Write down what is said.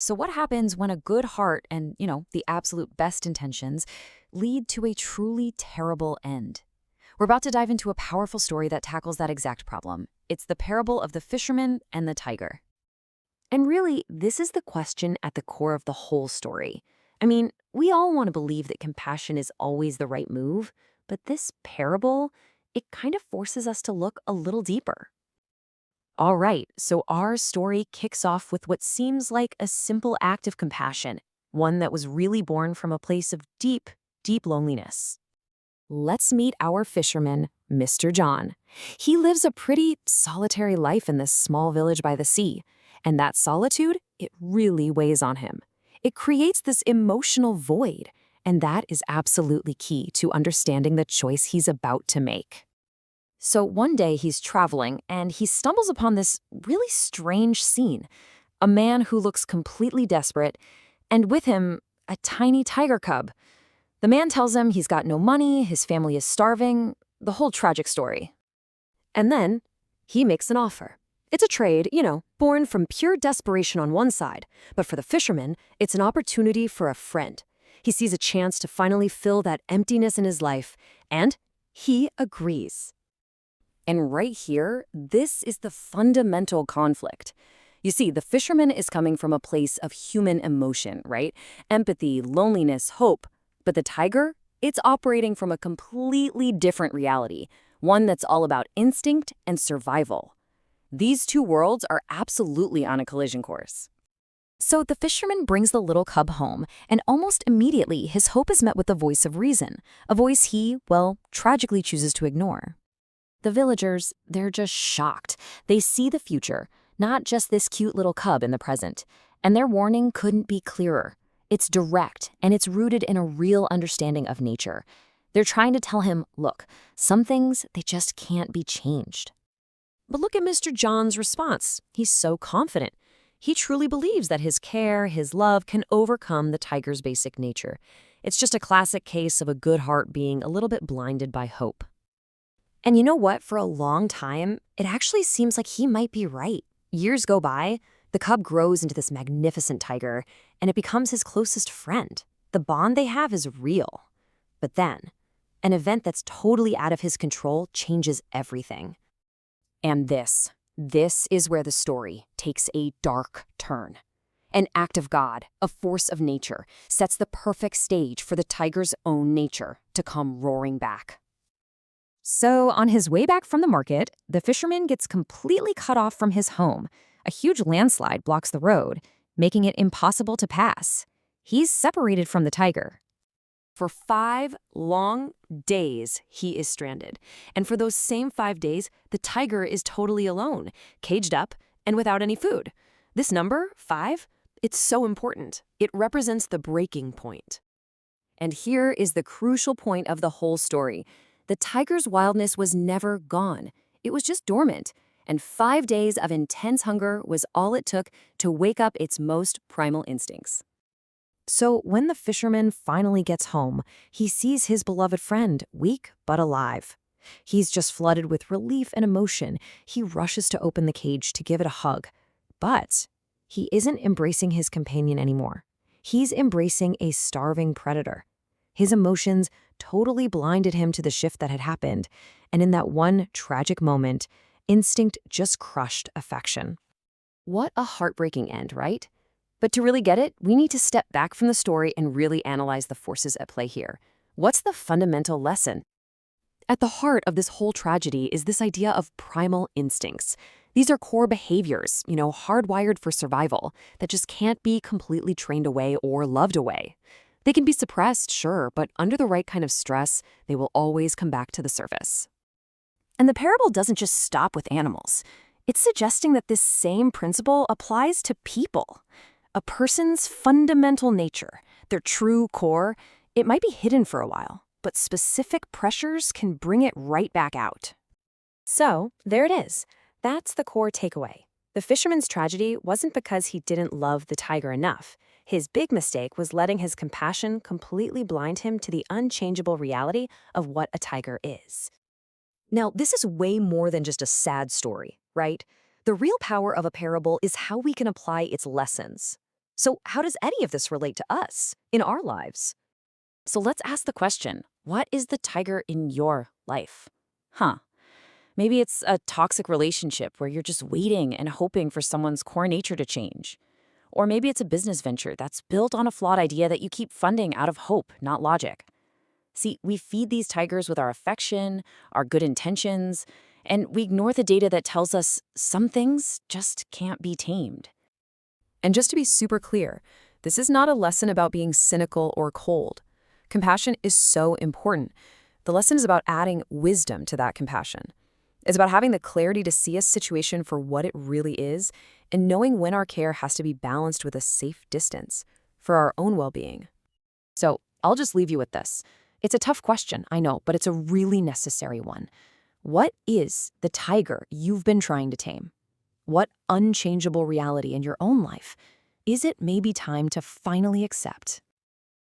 So what happens when a good heart and, the absolute best intentions lead to a truly terrible end? We're about to dive into a powerful story that tackles that exact problem. It's the parable of the fisherman and the tiger. And really, this is the question at the core of the whole story. I mean, we all want to believe that compassion is always the right move, but this parable, it kind of forces us to look a little deeper. All right, so our story kicks off with what seems like a simple act of compassion, one that was really born from a place of deep, deep loneliness. Let's meet our fisherman, Mr. John. He lives a pretty solitary life in this small village by the sea, and that solitude, it really weighs on him. It creates this emotional void, and that is absolutely key to understanding the choice he's about to make. So one day he's traveling and he stumbles upon this really strange scene. A man who looks completely desperate, and with him, a tiny tiger cub. The man tells him he's got no money, his family is starving, the whole tragic story. And then he makes an offer. It's a trade, born from pure desperation on one side, but for the fisherman, it's an opportunity for a friend. He sees a chance to finally fill that emptiness in his life, and he agrees. And right here, this is the fundamental conflict. You see, the fisherman is coming from a place of human emotion, right? Empathy, loneliness, hope. But the tiger, it's operating from a completely different reality, one that's all about instinct and survival. These two worlds are absolutely on a collision course. So the fisherman brings the little cub home, and almost immediately his hope is met with the voice of reason, a voice he, tragically chooses to ignore. The villagers, they're just shocked. They see the future, not just this cute little cub in the present. And their warning couldn't be clearer. It's direct, and it's rooted in a real understanding of nature. They're trying to tell him, look, some things, they just can't be changed. But look at Mr. John's response. He's so confident. He truly believes that his care, his love can overcome the tiger's basic nature. It's just a classic case of a good heart being a little bit blinded by hope. And you know what? For a long time, it actually seems like he might be right. Years go by, the cub grows into this magnificent tiger, and it becomes his closest friend. The bond they have is real. But then, an event that's totally out of his control changes everything. And this is where the story takes a dark turn. An act of God, a force of nature, sets the perfect stage for the tiger's own nature to come roaring back. So, on his way back from the market, the fisherman gets completely cut off from his home. A huge landslide blocks the road, making it impossible to pass. He's separated from the tiger. For 5 long days, he is stranded. And for those same 5 days, the tiger is totally alone, caged up, and without any food. This number, 5, it's so important. It represents the breaking point. And here is the crucial point of the whole story. The tiger's wildness was never gone. It was just dormant, and 5 days of intense hunger was all it took to wake up its most primal instincts. So when the fisherman finally gets home, he sees his beloved friend, weak but alive. He's just flooded with relief and emotion. He rushes to open the cage to give it a hug. But he isn't embracing his companion anymore. He's embracing a starving predator. His emotions totally blinded him to the shift that had happened, and in that one tragic moment, instinct just crushed affection. What a heartbreaking end, right? But to really get it, we need to step back from the story and really analyze the forces at play here. What's the fundamental lesson? At the heart of this whole tragedy is this idea of primal instincts. These are core behaviors, hardwired for survival, that just can't be completely trained away or loved away. They can be suppressed, sure, but under the right kind of stress, they will always come back to the surface. And the parable doesn't just stop with animals. It's suggesting that this same principle applies to people. A person's fundamental nature, their true core, it might be hidden for a while, but specific pressures can bring it right back out. So, there it is. That's the core takeaway. The fisherman's tragedy wasn't because he didn't love the tiger enough. His big mistake was letting his compassion completely blind him to the unchangeable reality of what a tiger is. Now, this is way more than just a sad story, right? The real power of a parable is how we can apply its lessons. So how does any of this relate to us in our lives? So let's ask the question, what is the tiger in your life? Huh. Maybe it's a toxic relationship where you're just waiting and hoping for someone's core nature to change. Or maybe it's a business venture that's built on a flawed idea that you keep funding out of hope, not logic. See, we feed these tigers with our affection, our good intentions, and we ignore the data that tells us some things just can't be tamed. And just to be super clear, this is not a lesson about being cynical or cold. Compassion is so important. The lesson is about adding wisdom to that compassion. It's about having the clarity to see a situation for what it really is and knowing when our care has to be balanced with a safe distance for our own well-being. So I'll just leave you with this. It's a tough question, I know, but it's a really necessary one. What is the tiger you've been trying to tame? What unchangeable reality in your own life is it maybe time to finally accept?